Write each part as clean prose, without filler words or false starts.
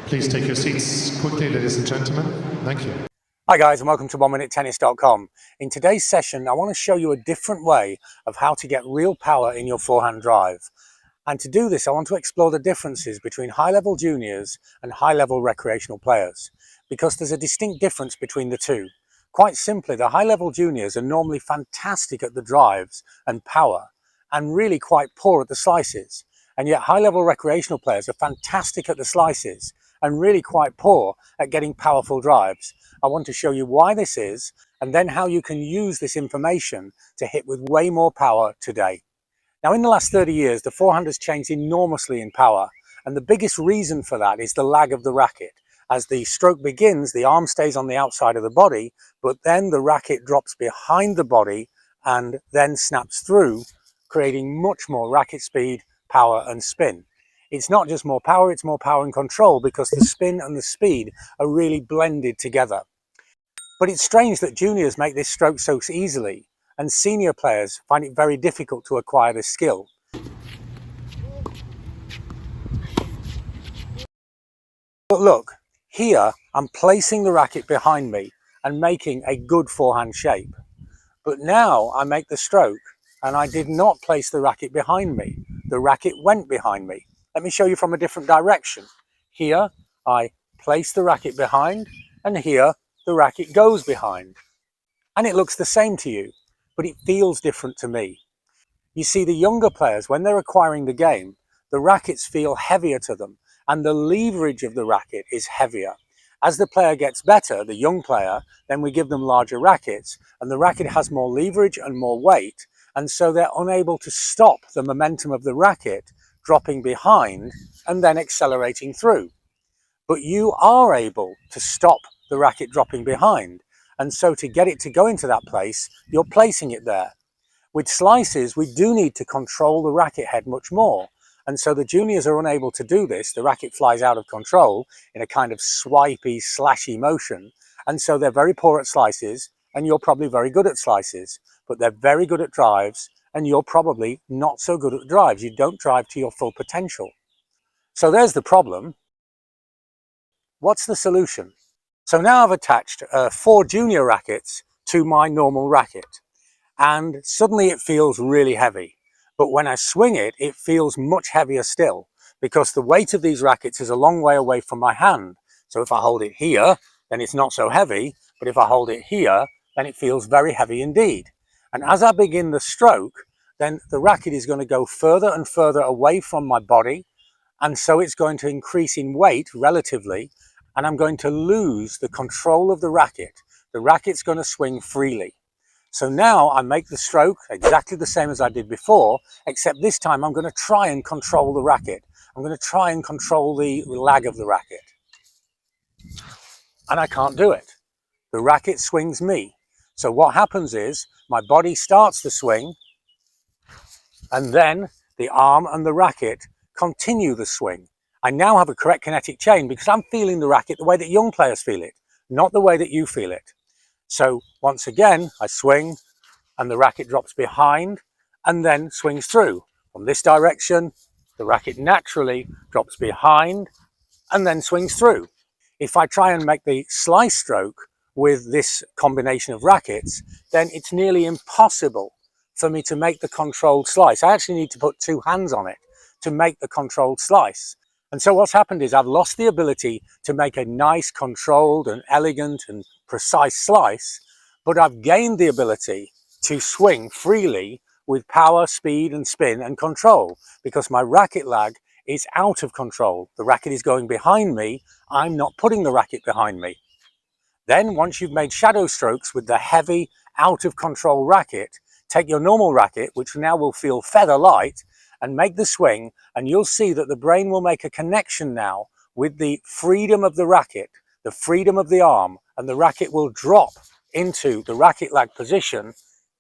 Please take your seats quickly, ladies and gentlemen. Thank you. Hi guys, and welcome to 1minutetennis.com. In today's session, I want to show you a different way of how to get real power in your forehand drive. And to do this, I want to explore the differences between high-level juniors and high-level recreational players, because there's a distinct difference between the two. Quite simply, the high-level juniors are normally fantastic at the drives and power, and really quite poor at the slices. And yet high-level recreational players are fantastic at the slices and really quite poor at getting powerful drives. I want to show you why this is, and then how you can use this information to hit with way more power today. Now, in the last 30 years, the forehand has changed enormously in power, and the biggest reason for that is the lag of the racket. As the stroke begins, the arm stays on the outside of the body, but then the racket drops behind the body and then snaps through, creating much more racket speed, power and spin. It's not just more power, it's more power and control, because the spin and the speed are really blended together. But it's strange that juniors make this stroke so easily, and senior players find it very difficult to acquire this skill. But look, here I'm placing the racket behind me and making a good forehand shape. But now I make the stroke and I did not place the racket behind me. The racket went behind me. Let me show you from a different direction. Here I place the racket behind, and here the racket goes behind. And it looks the same to you, but it feels different to me. You see, the younger players, when they're acquiring the game, the rackets feel heavier to them, and the leverage of the racket is heavier. As the player gets better, the young player, then we give them larger rackets, and the racket has more leverage and more weight, and so they're unable to stop the momentum of the racket dropping behind and then accelerating through. But you are able to stop the racket dropping behind, and so to get it to go into that place, you're placing it there. With slices, we do need to control the racket head much more, and so the juniors are unable to do this. The racket flies out of control in a kind of swipey, slashy motion, and so they're very poor at slices, and you're probably very good at slices, but they're very good at drives, and you're probably not so good at drives. You don't drive to your full potential. So there's the problem. What's the solution? So now I've attached 4 junior rackets to my normal racket, and suddenly it feels really heavy. But when I swing it, it feels much heavier still, because the weight of these rackets is a long way away from my hand. So if I hold it here, then it's not so heavy, but if I hold it here, then it feels very heavy indeed. And as I begin the stroke, then the racket is going to go further and further away from my body, and so it's going to increase in weight relatively, and I'm going to lose the control of the racket. The racket's going to swing freely. So now I make the stroke exactly the same as I did before, except this time I'm going to try and control the racket. I'm going to try and control the lag of the racket. And I can't do it. The racket swings me. So what happens is my body starts the swing, and then the arm and the racket continue the swing. I now have a correct kinetic chain because I'm feeling the racket the way that young players feel it, not the way that you feel it. So once again, I swing and the racket drops behind and then swings through. From this direction, the racket naturally drops behind and then swings through. If I try and make the slice stroke with this combination of rackets, then it's nearly impossible for me to make the controlled slice. I actually need to put 2 hands on it to make the controlled slice. And so what's happened is I've lost the ability to make a nice, controlled and elegant and precise slice, but I've gained the ability to swing freely with power, speed and spin and control, because my racket lag is out of control. The racket is going behind me. I'm not putting the racket behind me. Then once you've made shadow strokes with the heavy, out of control racket, take your normal racket, which now will feel feather light, and make the swing, and you'll see that the brain will make a connection now with the freedom of the racket, the freedom of the arm, and the racket will drop into the racket lag position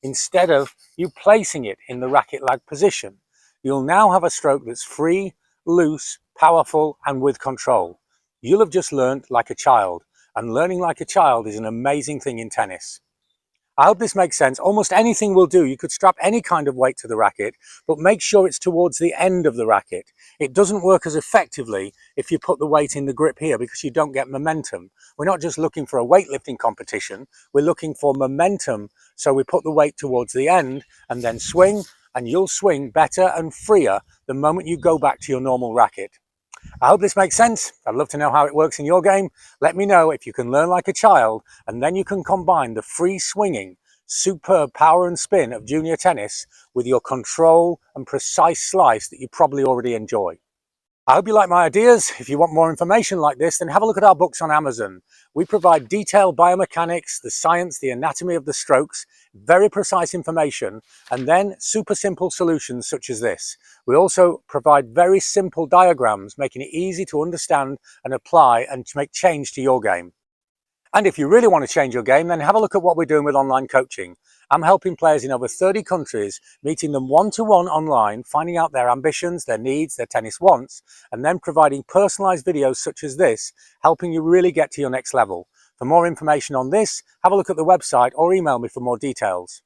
instead of you placing it in the racket lag position. You'll now have a stroke that's free, loose, powerful, and with control. You'll have just learned like a child, and learning like a child is an amazing thing in tennis. I hope this makes sense. Almost anything will do. You could strap any kind of weight to the racket, but make sure it's towards the end of the racket. It doesn't work as effectively if you put the weight in the grip here because you don't get momentum. We're not just looking for a weightlifting competition, we're looking for momentum. So we put the weight towards the end and then swing, and you'll swing better and freer the moment you go back to your normal racket. I hope this makes sense. I'd love to know how it works in your game. Let me know if you can learn like a child, and then you can combine the free swinging, superb power and spin of junior tennis with your control and precise slice that you probably already enjoy. I hope you like my ideas. If you want more information like this, then have a look at our books on Amazon. We provide detailed biomechanics, the science, the anatomy of the strokes, very precise information, and then super simple solutions such as this. We also provide very simple diagrams, making it easy to understand and apply and to make change to your game. And if you really want to change your game, then have a look at what we're doing with online coaching. I'm helping players in over 30 countries, meeting them one-to-one online, finding out their ambitions, their needs, their tennis wants, and then providing personalized videos such as this, helping you really get to your next level. For more information on this, have a look at the website or email me for more details.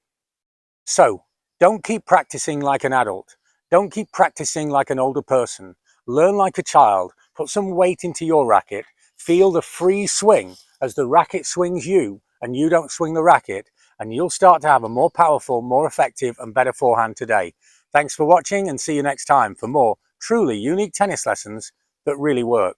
So, don't keep practicing like an adult. Don't keep practicing like an older person. Learn like a child. Put some weight into your racket. Feel the free swing as the racket swings you and you don't swing the racket, and you'll start to have a more powerful, more effective and better forehand today. Thanks for watching, and see you next time for more truly unique tennis lessons that really work.